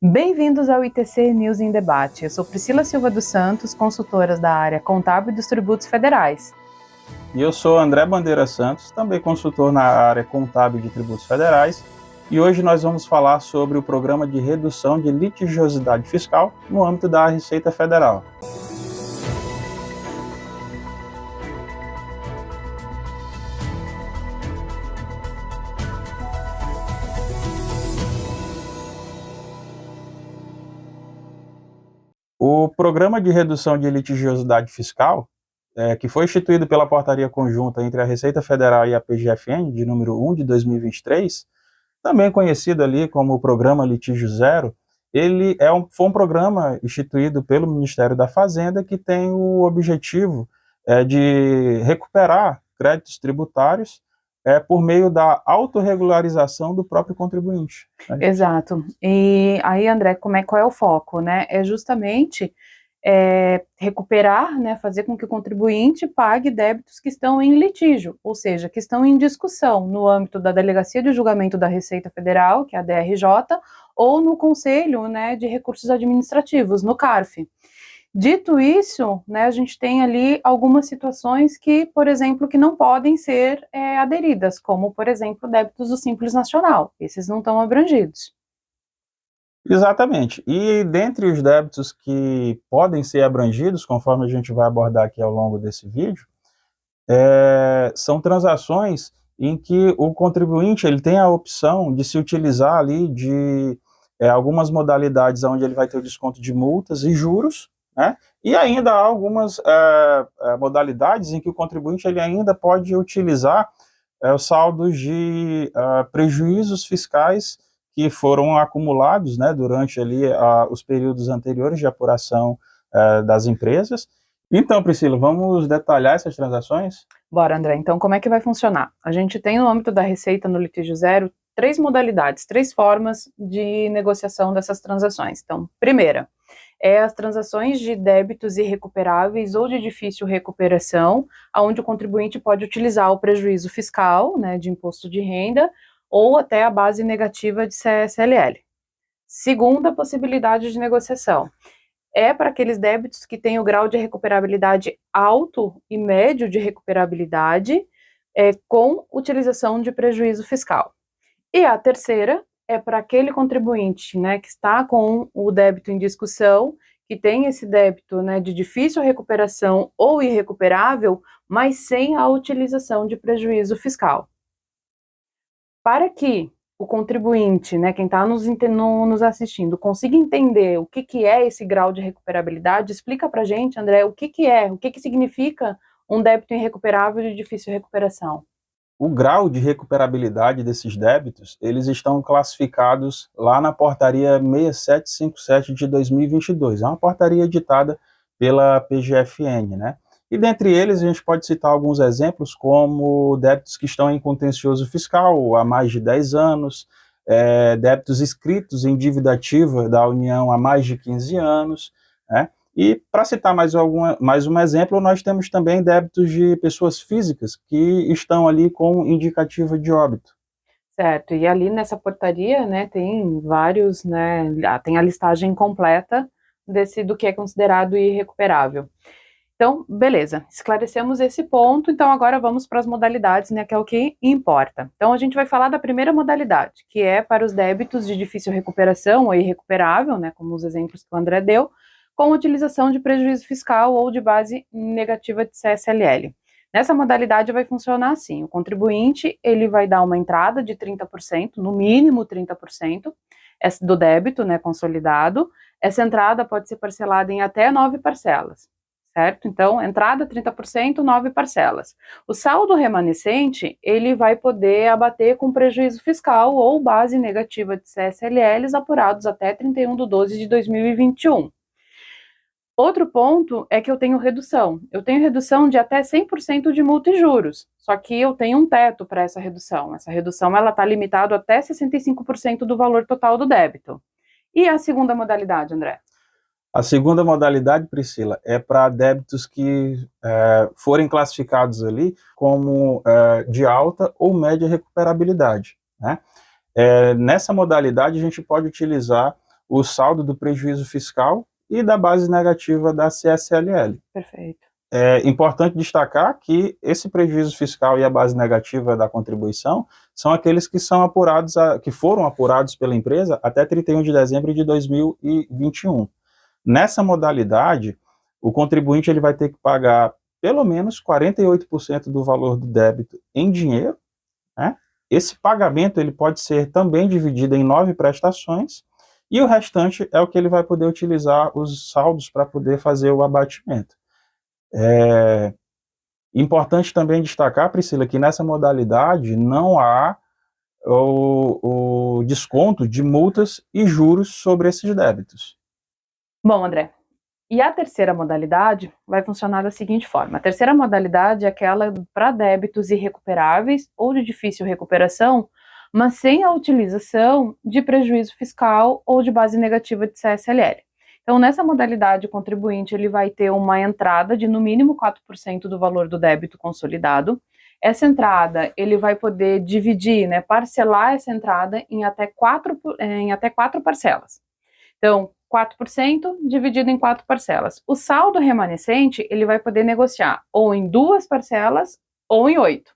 Bem-vindos ao ITC News em Debate. Eu sou Priscila Silva dos Santos, consultora da área contábil e dos tributos federais. E eu sou André Bandeira Santos, também consultor na área contábil de tributos federais, e hoje nós vamos falar sobre o programa de redução de litigiosidade fiscal no âmbito da Receita Federal. O programa de redução de litigiosidade fiscal, que foi instituído pela portaria conjunta entre a Receita Federal e a PGFN, de número 1 de 2023, também conhecido ali como o Programa Litígio Zero, ele foi um programa instituído pelo Ministério da Fazenda que tem o objetivo de recuperar créditos tributários por meio da autorregularização do próprio contribuinte. Né? Exato. E aí, André, qual é o foco, né? É justamente recuperar, né, fazer com que o contribuinte pague débitos que estão em litígio, ou seja, que estão em discussão no âmbito da Delegacia de Julgamento da Receita Federal, que é a DRJ, ou no Conselho, né, de Recursos Administrativos, no CARF. Dito isso, né, a gente tem ali algumas situações que, por exemplo, que não podem ser aderidas, como, por exemplo, débitos do Simples Nacional. Esses não estão abrangidos. Exatamente. E dentre os débitos que podem ser abrangidos, conforme a gente vai abordar aqui ao longo desse vídeo, são transações em que o contribuinte ele tem a opção de se utilizar ali de algumas modalidades onde ele vai ter o desconto de multas e juros, né? E ainda há algumas modalidades em que o contribuinte ele ainda pode utilizar os saldos de prejuízos fiscais que foram acumulados, né, durante ali os períodos anteriores de apuração das empresas. Então, Priscila, vamos detalhar essas transações? Bora, André. Então, como é que vai funcionar? A gente tem no âmbito da Receita no litígio zero três modalidades, três formas de negociação dessas transações. Então, primeira, as transações de débitos irrecuperáveis ou de difícil recuperação, onde o contribuinte pode utilizar o prejuízo fiscal, né, de imposto de renda, ou até a base negativa de CSLL. Segunda possibilidade de negociação para aqueles débitos que têm o grau de recuperabilidade alto e médio de recuperabilidade, com utilização de prejuízo fiscal. E a terceira é para aquele contribuinte, né, que está com o débito em discussão, que tem esse débito, né, de difícil recuperação ou irrecuperável, mas sem a utilização de prejuízo fiscal. Para que o contribuinte, né, quem está nos assistindo, consiga entender o que é esse grau de recuperabilidade, explica para a gente, André, o que significa um débito irrecuperável de difícil recuperação. O grau de recuperabilidade desses débitos, eles estão classificados lá na portaria 6757 de 2022. É uma portaria editada pela PGFN, né? E dentre eles a gente pode citar alguns exemplos, como débitos que estão em contencioso fiscal há mais de 10 anos, débitos inscritos em dívida ativa da União há mais de 15 anos, né? E, para citar mais um exemplo, nós temos também débitos de pessoas físicas que estão ali com indicativa de óbito. Certo, e ali nessa portaria, né, tem vários, né, tem a listagem completa do que é considerado irrecuperável. Então, beleza, esclarecemos esse ponto, então agora vamos para as modalidades, né, que é o que importa. Então, a gente vai falar da primeira modalidade, que é para os débitos de difícil recuperação ou irrecuperável, né, como os exemplos que o André deu, com utilização de prejuízo fiscal ou de base negativa de CSLL. Nessa modalidade vai funcionar assim, o contribuinte, ele vai dar uma entrada de 30%, no mínimo 30%, do débito, né, consolidado. Essa entrada pode ser parcelada em até 9 parcelas. Certo? Então, entrada 30%, 9 parcelas. O saldo remanescente, ele vai poder abater com prejuízo fiscal ou base negativa de CSLLs apurados até 31/12 de 2021. Outro ponto é que eu tenho redução. Eu tenho redução de até 100% de multa e juros, só que eu tenho um teto para essa redução. Essa redução está limitada até 65% do valor total do débito. E a segunda modalidade, André? A segunda modalidade, Priscila, é para débitos que forem classificados ali como de alta ou média recuperabilidade, né? Nessa modalidade, a gente pode utilizar o saldo do prejuízo fiscal e da base negativa da CSLL. Perfeito. É importante destacar que esse prejuízo fiscal e a base negativa da contribuição são aqueles que são apurados, que foram apurados pela empresa até 31 de dezembro de 2021. Nessa modalidade, o contribuinte ele vai ter que pagar pelo menos 48% do valor do débito em dinheiro, né? Esse pagamento ele pode ser também dividido em 9 prestações, e o restante é o que ele vai poder utilizar os saldos para poder fazer o abatimento. É importante também destacar, Priscila, que nessa modalidade não há o desconto de multas e juros sobre esses débitos. Bom, André, e a terceira modalidade vai funcionar da seguinte forma. A terceira modalidade é aquela para débitos irrecuperáveis ou de difícil recuperação, mas sem a utilização de prejuízo fiscal ou de base negativa de CSLL. Então, nessa modalidade, o contribuinte ele vai ter uma entrada de no mínimo 4% do valor do débito consolidado. Essa entrada, ele vai poder dividir, né, parcelar essa entrada em até quatro parcelas. Então, 4% dividido em 4 parcelas. O saldo remanescente, ele vai poder negociar ou em 2 parcelas ou em 8.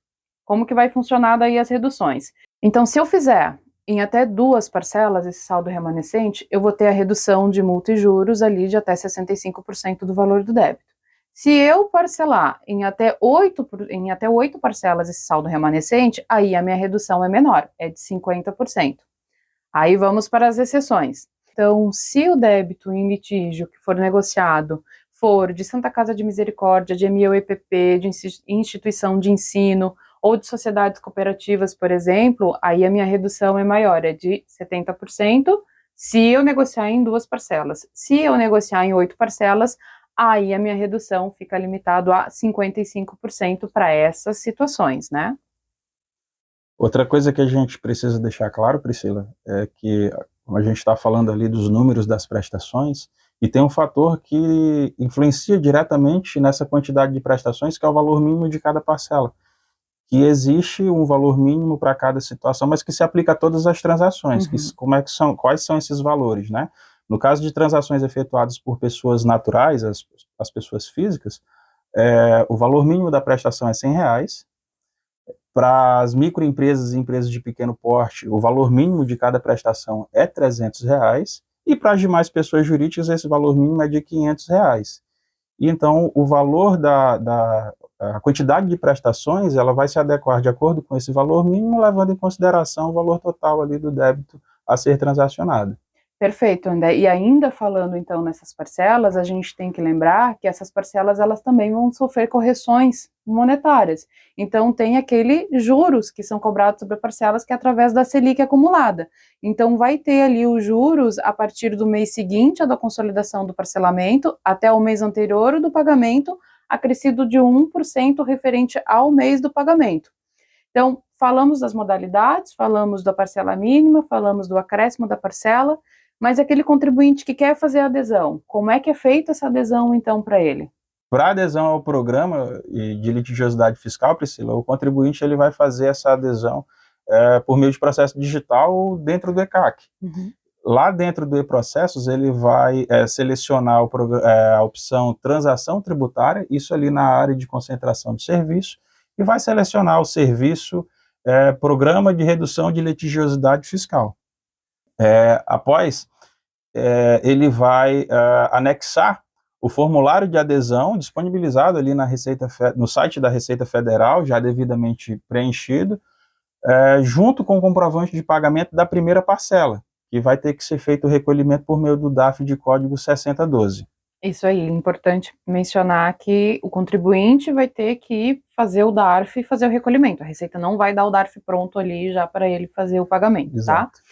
Como que vai funcionar daí as reduções? Então, se eu fizer em até 2 parcelas esse saldo remanescente, eu vou ter a redução de multa e juros ali de até 65% do valor do débito. Se eu parcelar em até 8 parcelas esse saldo remanescente, aí a minha redução é menor, é de 50%. Aí vamos para as exceções. Então, se o débito em litígio que for negociado for de Santa Casa de Misericórdia, de MEU-EPP, de instituição de ensino ou de sociedades cooperativas, por exemplo, aí a minha redução é maior, é de 70%, se eu negociar em 2 parcelas. Se eu negociar em 8 parcelas, aí a minha redução fica limitado a 55% para essas situações, né? Outra coisa que a gente precisa deixar claro, Priscila, é que a gente está falando ali dos números das prestações, e tem um fator que influencia diretamente nessa quantidade de prestações, que é o valor mínimo de cada parcela. Que existe um valor mínimo para cada situação, mas que se aplica a todas as transações. Quais são esses valores, né? No caso de transações efetuadas por pessoas naturais, as pessoas físicas, o valor mínimo da prestação é R$100. Para as microempresas e empresas de pequeno porte, o valor mínimo de cada prestação é R$300, e para as demais pessoas jurídicas, esse valor mínimo é de R$500. E então, o valor a quantidade de prestações, ela vai se adequar de acordo com esse valor mínimo, levando em consideração o valor total ali do débito a ser transacionado. Perfeito, André. E ainda falando então nessas parcelas, a gente tem que lembrar que essas parcelas elas também vão sofrer correções monetárias. Então tem aqueles juros que são cobrados sobre parcelas que é através da Selic acumulada. Então vai ter ali os juros a partir do mês seguinte à da consolidação do parcelamento até o mês anterior do pagamento, acrescido de 1% referente ao mês do pagamento. Então falamos das modalidades, falamos da parcela mínima, falamos do acréscimo da parcela. Mas aquele contribuinte que quer fazer a adesão, como é que é feita essa adesão, então, para ele? Para adesão ao programa de litigiosidade fiscal, Priscila, o contribuinte ele vai fazer essa adesão por meio de processo digital dentro do ECAC. Uhum. Lá dentro do e-processos, ele vai selecionar a opção transação tributária, isso ali na área de concentração de serviço, e vai selecionar o serviço Programa de Redução de Litigiosidade Fiscal. Após, ele vai anexar o formulário de adesão disponibilizado ali no site da Receita Federal, já devidamente preenchido, junto com o comprovante de pagamento da primeira parcela, que vai ter que ser feito o recolhimento por meio do DARF de código 6012. Isso aí, é importante mencionar que o contribuinte vai ter que fazer o DARF e fazer o recolhimento. A Receita não vai dar o DARF pronto ali já para ele fazer o pagamento, Exato. Tá?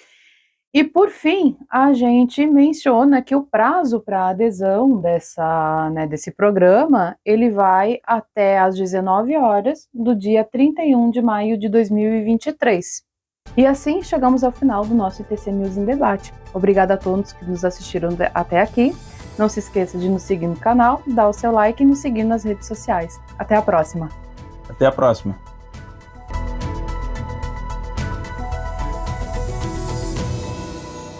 E, por fim, a gente menciona que o prazo para adesão desse programa, ele vai até às 19 horas do dia 31 de maio de 2023. E assim chegamos ao final do nosso ITC News em Debate. Obrigada a todos que nos assistiram até aqui. Não se esqueça de nos seguir no canal, dar o seu like e nos seguir nas redes sociais. Até a próxima! Até a próxima!